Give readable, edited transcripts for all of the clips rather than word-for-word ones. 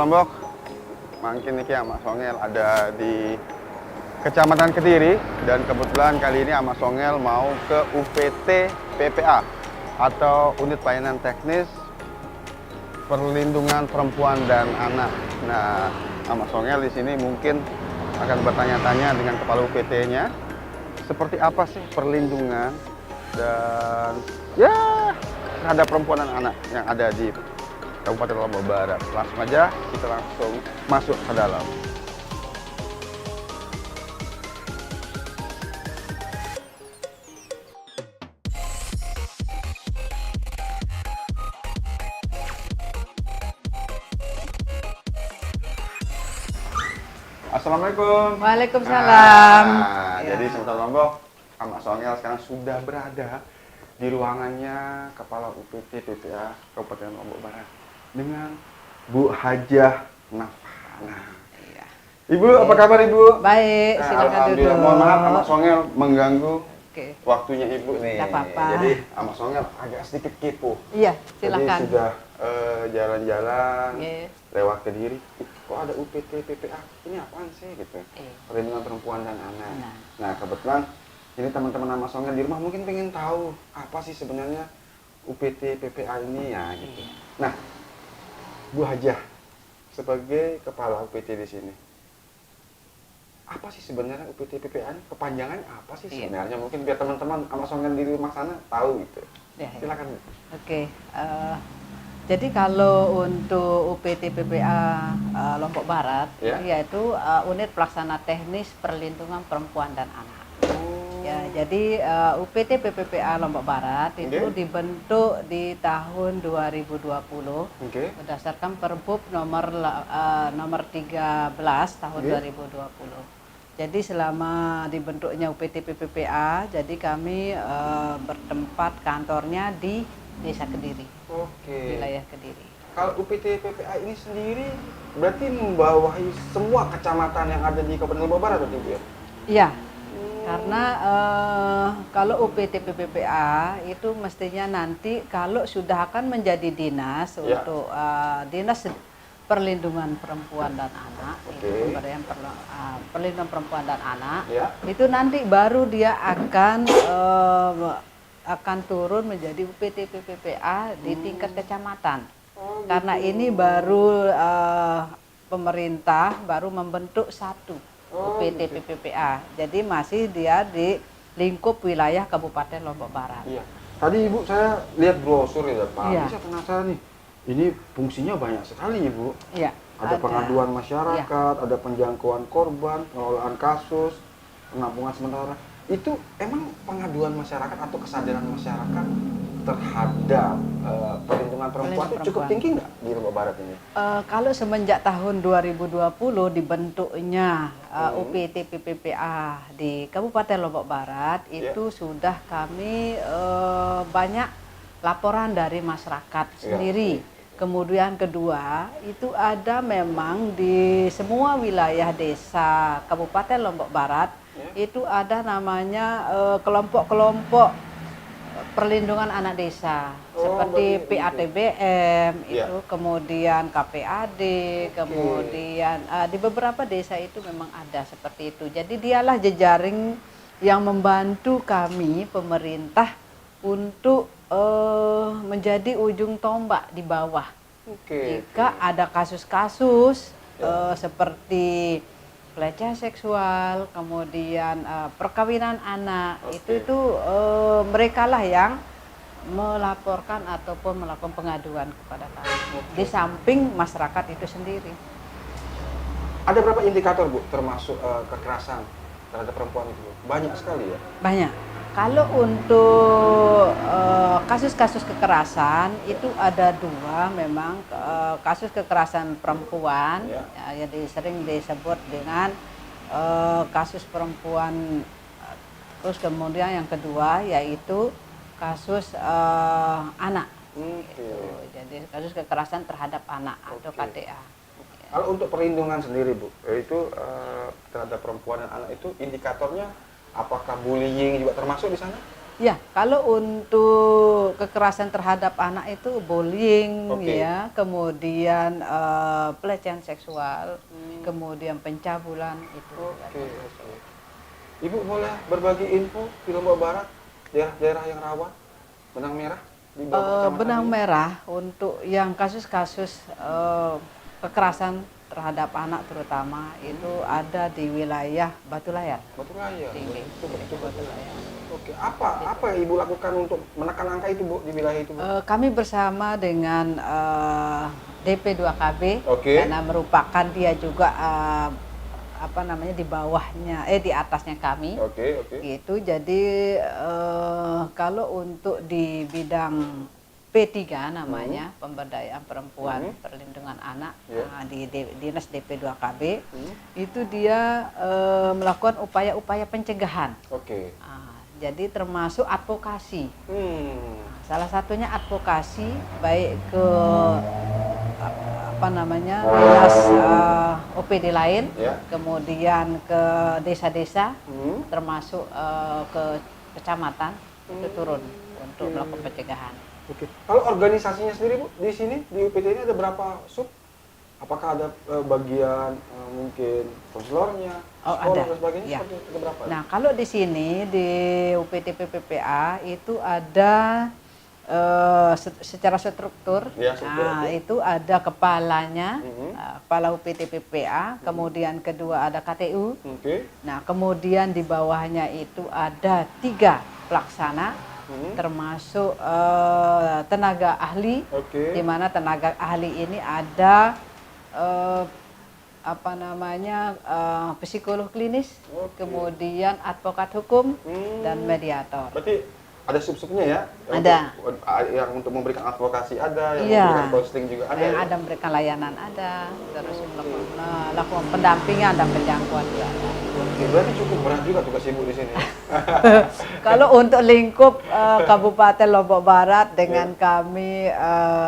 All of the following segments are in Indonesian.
Lombok. Mungkin niki Amak Songel ada di Kecamatan Kediri dan kebetulan kali ini Amak Songel mau ke UPT PPA atau Unit Pelayanan Teknis Perlindungan Perempuan dan Anak. Nah, Amak Songel di sini mungkin akan bertanya-tanya dengan kepala UPT-nya seperti apa sih perlindungan dan ya terhadap perempuan dan anak yang ada di Kabupaten Lombok Barat. Langsung aja kita langsung masuk ke dalam. Assalamualaikum. Waalaikumsalam. Jadi sebentar Lombok, Amak Songel sekarang sudah berada di ruangannya Kepala UPT PPA Kabupaten Lombok Barat dengan Bu Hajah Nafana. Iya. Ibu, apa kabar Ibu? Baik, silakan duduk. Alhamdulillah, mohon maaf Amak Songel mengganggu Oke. waktunya Ibu nih. Nggak apa-apa. Jadi Amak Songel agak sedikit kepo. Iya, Jadi silakan. sudah jalan-jalan Iya. lewat Kediri. Kok ada UPT PPA? Ini apaan sih gitu? Iya. Perlindungan Perempuan dan Anak. Nah. Nah, kebetulan ini teman-teman Amak Songel di rumah mungkin pengen tahu apa sih sebenarnya UPT PPA ini ya gitu. Iya. Nah, Bu Hajah sebagai kepala UPT di sini, apa sih sebenarnya UPT PPA ini? Kepanjangannya apa sih Iya. sebenarnya? Mungkin biar teman-teman Amak Songel di rumah sana tahu gitu. Ya, ya. Silakan. Oke. Jadi kalau untuk UPT PPA Lombok Barat, Ya. yaitu Unit Pelaksana Teknis Perlindungan Perempuan dan Anak. Oh. Ya, jadi UPT PPPA Lombok Barat itu Oke. dibentuk di tahun 2020 Oke. berdasarkan Perbup nomor 13 tahun Oke. 2020. Jadi selama dibentuknya UPT PPPA, jadi kami bertempat kantornya di Desa Kediri, Oke. wilayah Kediri. Kalau UPT PPA ini sendiri berarti membawahi semua kecamatan yang ada di Kabupaten Lombok Barat berarti Bu ya? Iya, karena kalau UPT PPPA itu mestinya nanti kalau sudah akan menjadi dinas Ya. untuk dinas perlindungan perempuan dan anak, Oke. itu pemberdayaan perlindungan perempuan dan anak, Ya. itu nanti baru dia akan turun menjadi UPT PPPA di tingkat kecamatan. Oh, Karena gitu. ini baru pemerintah baru membentuk satu UPT gitu. PPPA. Jadi masih dia di lingkup wilayah Kabupaten Lombok Barat. Iya. Tadi Ibu saya lihat brosur ya Pak. Iya. Saya penasaran nih. Ini fungsinya banyak sekali Ibu. Iya. Ada pengaduan masyarakat, Iya. ada penjangkauan korban, pengelolaan kasus, penampungan sementara. Itu emang pengaduan masyarakat atau kesadaran masyarakat terhadap perlindungan perempuan itu cukup perempuan. tinggi nggak di Lombok Barat ini? Kalau semenjak tahun 2020 dibentuknya UPT PPPA di Kabupaten Lombok Barat, itu sudah kami banyak laporan dari masyarakat sendiri. Kemudian kedua, itu ada memang di semua wilayah desa Kabupaten Lombok Barat, itu ada namanya kelompok-kelompok perlindungan anak desa, seperti berarti PATBM, Ya. itu kemudian KPAD, kemudian di beberapa desa itu memang ada seperti itu. Jadi dialah jejaring yang membantu kami pemerintah untuk menjadi ujung tombak di bawah. Oke. Jika ada kasus-kasus seperti pelecehan seksual, kemudian perkawinan anak, Oke. itu mereka lah yang melaporkan ataupun melakukan pengaduan kepada kami. Di samping masyarakat itu sendiri. Ada berapa indikator Bu termasuk kekerasan terhadap perempuan itu Bu? Banyak sekali ya? Banyak. Kalau untuk kasus-kasus kekerasan itu ada dua memang, kasus kekerasan perempuan Ya. yang sering disebut dengan kasus perempuan, terus kemudian yang kedua yaitu kasus anak. Oke. Gitu. Jadi kasus kekerasan terhadap anak atau Oke. KTA. Kalau untuk perlindungan sendiri Bu, yaitu terhadap perempuan dan anak itu indikatornya apakah bullying juga termasuk di sana? Ya, kalau untuk kekerasan terhadap anak itu bullying, Oke. ya, kemudian pelecehan seksual, kemudian pencabulan itu juga Oke, termasuk. oke. Ibu boleh berbagi info di Lombok Barat, daerah-daerah yang rawan benang merah di beberapa kecamatan Benang ini? merah untuk yang kasus-kasus kekerasan terhadap anak terutama itu ada di wilayah Batu Layar. Batu Layar. Tinggi, Betul, wilayah betul, Batu betul. Layar. Oke, apa yang Ibu lakukan untuk menekan angka itu, Bu, di wilayah itu, Bu? Kami bersama dengan DP2KB Oke. karena merupakan dia juga apa namanya di bawahnya di atasnya kami Oke, oke. gitu. Jadi kalau untuk di bidang P3 namanya pemberdayaan perempuan perlindungan anak Ya. di Dinas DP2KB Hmm. itu dia melakukan upaya-upaya pencegahan. Oke. Jadi termasuk advokasi. Hmm. Salah satunya advokasi baik ke apa namanya dinas OPD lain, Ya. kemudian ke desa-desa, Hmm. termasuk ke kecamatan itu turun untuk melakukan pencegahan. Oke. Kalau organisasinya sendiri, Bu, di sini di UPT ini ada berapa sub? Apakah ada bagian mungkin konselornya, Oh, sekolah ada. dan sebagainya? Ya. Seperti ada berapa? Nah, kalau di sini di UPT PPPA itu ada secara struktur, Ya, struktur, oke. itu ada kepalanya, Mhm. kepala UPT PPA, kemudian kedua ada KTU, Oke. nah kemudian di bawahnya itu ada 3 pelaksana, termasuk tenaga ahli, Oke. di mana tenaga ahli ini ada apa namanya psikolog klinis, Oke. kemudian advokat hukum dan mediator. Berarti ada sub-subnya ya? Ada. Yang untuk memberikan advokasi ada, yang Iya. memberikan counseling juga ada. Yang ya? ada memberikan layanan ada, terus melakukan pendampingan dan penjangkauan juga ada. Oke, berarti cukup berat juga tugas Ibu di sini. Kalau untuk lingkup Kabupaten Lombok Barat dengan kami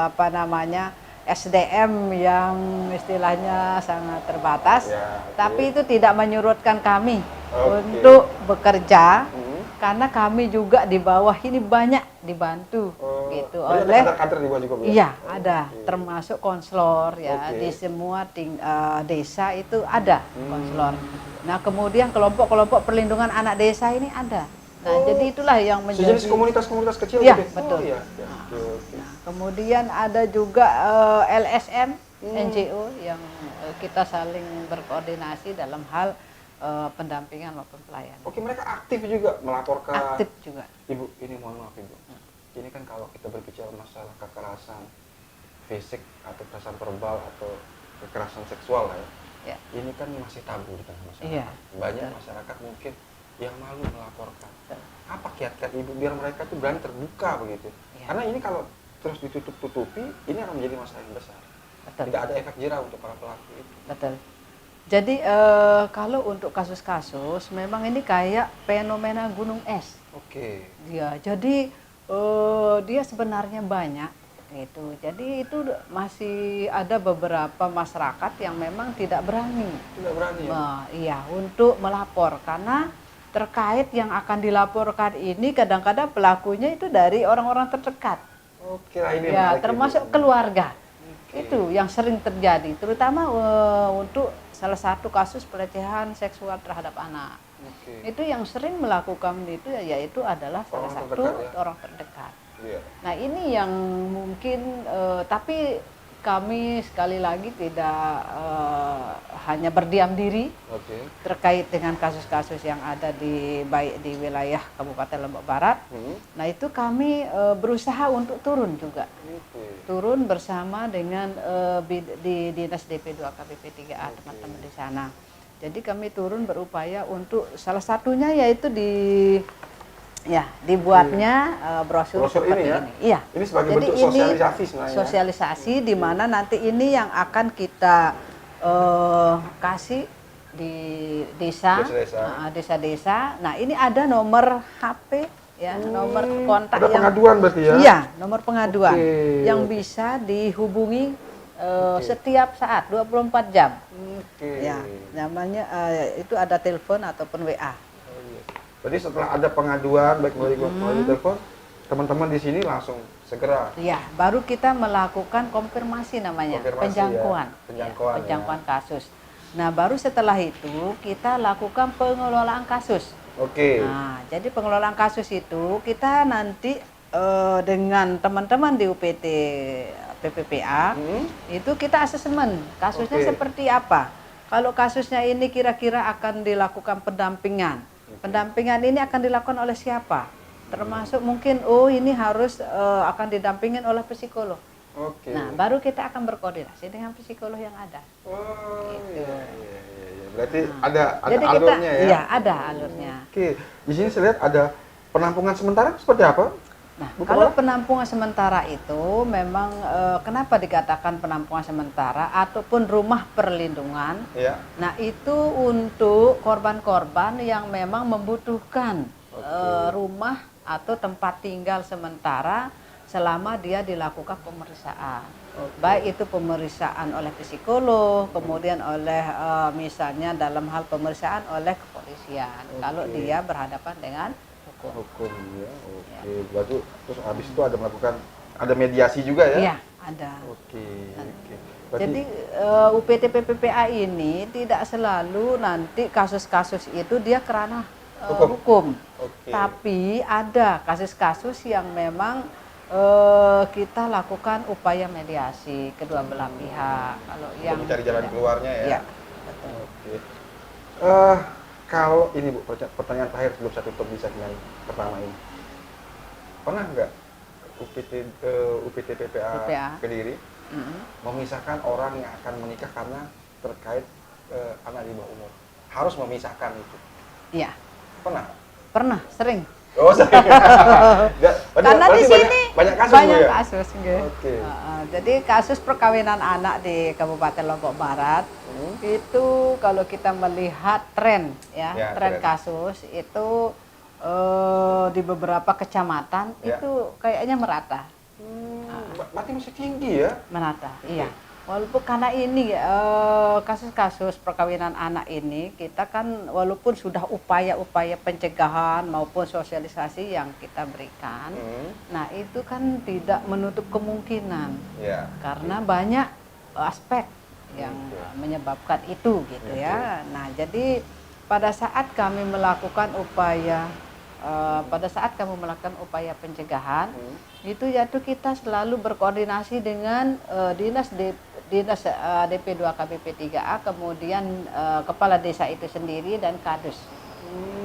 apa namanya SDM yang istilahnya sangat terbatas, Ya, oke. tapi itu tidak menyurutkan kami Oke. untuk bekerja Hmm. karena kami juga di bawah ini banyak dibantu gitu Berarti ada oleh kader-kader di bawah juga, Bu? iya ada termasuk konselor ya Oke. di semua desa itu ada konselor. Nah kemudian kelompok-kelompok perlindungan anak desa ini ada. Nah jadi itulah yang menjadi Sejenis komunitas-komunitas kecil Iya, gitu? betul. Oh, iya. Oke, oke. Nah, kemudian ada juga LSM NGO yang kita saling berkoordinasi dalam hal pendampingan maupun pelayanan. Oke, mereka aktif juga melaporkan. Aktif juga. Ibu, ini mohon maaf Ibu. Ini kan kalau kita berbicara masalah kekerasan fisik atau kekerasan verbal atau kekerasan seksual lah ya. Ya. Ini kan masih tabu di tengah masyarakat. Iya, Banyak betul. masyarakat mungkin yang malu melaporkan. Betul. Apa kiat-kiat Ibu biar mereka tuh berani terbuka begitu? Iya. Karena ini kalau terus ditutup-tutupi, ini akan menjadi masalah yang besar. Betul. Tidak ada efek jerah untuk para pelaku itu. Betul. Jadi kalau untuk kasus-kasus memang ini kayak fenomena gunung es. Oke. Dia jadi dia sebenarnya banyak gitu. Jadi itu masih ada beberapa masyarakat yang memang tidak berani. Tidak berani ya? Iya, untuk melapor karena terkait yang akan dilaporkan ini kadang-kadang pelakunya itu dari orang-orang terdekat. Oke, lah ini Ya, menarik, termasuk Ibu. keluarga. Oke. Itu yang sering terjadi, terutama untuk salah satu kasus pelecehan seksual terhadap anak. Oke. Itu yang sering melakukan itu yaitu adalah salah Orang satu terdekat ya? orang terdekat. Iya. Nah ini yang mungkin tapi kami sekali lagi tidak hanya berdiam diri Oke. terkait dengan kasus-kasus yang ada baik di wilayah Kabupaten Lombok Barat. Nah itu kami berusaha untuk turun juga, Oke. turun bersama dengan di Dinas DP2KB P3A teman-teman di sana. Jadi kami turun berupaya untuk salah satunya yaitu dibuatnya brosur Brosur seperti ini ya? ini. Iya. Ini sebagai Jadi bentuk ini sosialisasi sebenarnya. sosialisasi di mana nanti ini yang akan kita kasih di desa, Desa-desa. desa-desa. Nah ini ada nomor HP ya, nomor kontak Ada yang pengaduan berarti ya? iya, nomor pengaduan Oke, yang oke. bisa dihubungi setiap saat 24 jam. Oke. Ya, namanya itu ada telepon ataupun WA. Oh, iya. Berarti setelah ada pengaduan baik melalui telepon, teman-teman di sini langsung segera. Ya, baru kita melakukan konfirmasi namanya, penjangkauan. Penjangkauan, penjangkauan kasus. Nah, baru setelah itu kita lakukan pengelolaan kasus. Oke. Nah, jadi pengelolaan kasus itu kita nanti dengan teman-teman di UPT PPPA itu kita asesmen kasusnya seperti apa. Kalau kasusnya ini kira-kira akan dilakukan pendampingan. Pendampingan ini akan dilakukan oleh siapa? Termasuk mungkin ini harus akan didampingin oleh psikolog. Oke. Nah, baru kita akan berkoordinasi dengan psikolog yang ada. Oh, gitu. iya. Berarti ada jadi alurnya ya? Iya, ada alurnya. Oke. Di sini saya lihat ada penampungan sementara seperti apa? Nah, kalau penampungan sementara itu memang kenapa dikatakan penampungan sementara ataupun rumah perlindungan? Ya. Nah, itu untuk korban-korban yang memang membutuhkan rumah atau tempat tinggal sementara selama dia dilakukan pemeriksaan. Baik itu pemeriksaan oleh psikolog, kemudian oleh misalnya dalam hal pemeriksaan oleh kepolisian. Kalau dia berhadapan dengan hukum ya. Oke. Berarti terus habis itu ada mediasi juga ya? Iya, ada. Oke. Jadi UPT PPPA ini tidak selalu nanti kasus-kasus itu dia kerana hukum. Tapi ada kasus-kasus yang memang kita lakukan upaya mediasi kedua belah pihak. Kalau yang mencari jalan keluarnya ya. Iya, betul. Oke. Kalau ini Bu, pertanyaan terakhir sebelum saya tutup di segmen pertama ini. Pernah nggak UPT PPA Kediri memisahkan orang yang akan menikah karena terkait anak di bawah umur? Harus memisahkan itu? Iya. Pernah? Pernah, sering. Oh, sering. Karena di sini banyak kasus. Banyak kasus, Oke. Jadi kasus perkawinan anak di Kabupaten Lombok Barat itu kalau kita melihat tren tren kasus itu di beberapa kecamatan itu kayaknya merata. Berarti masih tinggi ya? Merata, iya. Walaupun karena ini kasus-kasus perkawinan anak ini kita kan walaupun sudah upaya-upaya pencegahan maupun sosialisasi yang kita berikan, nah itu kan tidak menutup kemungkinan karena banyak aspek yang menyebabkan itu gitu ya. Nah jadi pada saat kami melakukan upaya pencegahan itu yaitu kita selalu berkoordinasi dengan dinas DP2 KPP 3A kemudian kepala desa itu sendiri dan kadus.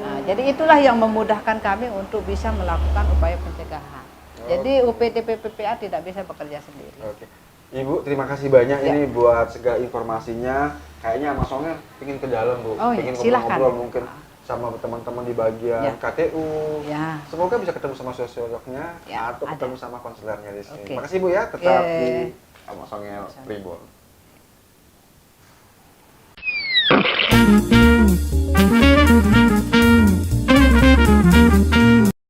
Nah, jadi itulah yang memudahkan kami untuk bisa melakukan upaya pencegahan. Jadi UPT PPPA tidak bisa bekerja sendiri. Oke. Ibu, terima kasih banyak ini buat segala informasinya. Kayaknya Mas Songel ingin ke dalam, Bu. Ingin ngobrol-ngobrol mungkin sama teman-teman di bagian KTU. Semoga bisa ketemu sama sosiolognya atau ketemu sama konselornya di sini. Terima kasih Bu ya, tetap di Mas Songel Tribun.